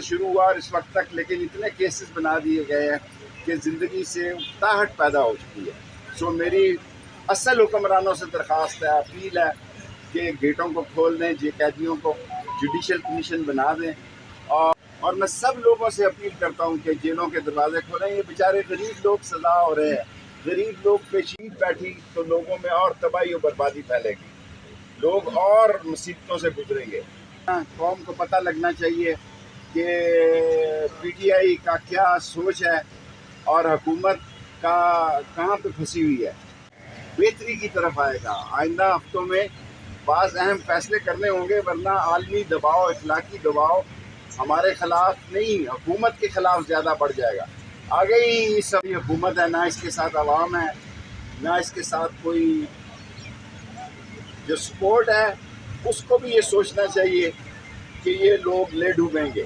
شروع ہوا اور اس وقت تک لیکن اتنے کیسز بنا دیے گئے ہیں کہ زندگی سے اکتاہٹ پیدا ہو چکی ہے. سو میری اصل حکمرانوں سے درخواست ہے، اپیل ہے کہ گیٹوں کو کھول دیں، قیدیوں کو جوڈیشل کمیشن بنا دیں. اور میں سب لوگوں سے اپیل کرتا ہوں کہ جیلوں کے دروازے کھولیں. یہ بیچارے غریب لوگ سزا ہو رہے ہیں، غریب لوگ پہ شیٹ بیٹھی تو لوگوں میں اور تباہی و بربادی پھیلے گی، لوگ اور مصیبتوں سے گزریں گے. قوم کو پتہ لگنا چاہیے کہ پی ٹی آئی کا کیا سوچ ہے اور حکومت کا کہاں پہ پھنسی ہوئی ہے. بہتری کی طرف آئے گا. آئندہ ہفتوں میں بعض اہم فیصلے کرنے ہوں گے، ورنہ عالمی دباؤ، اخلاقی دباؤ ہمارے خلاف نہیں، حکومت کے خلاف زیادہ بڑھ جائے گا. آگے ہی سب حکومت ہے، نہ اس کے ساتھ عوام ہے، نہ اس کے ساتھ کوئی جو سپورٹ ہے. اس کو بھی یہ سوچنا چاہیے کہ یہ لوگ لے ڈوبیں گے.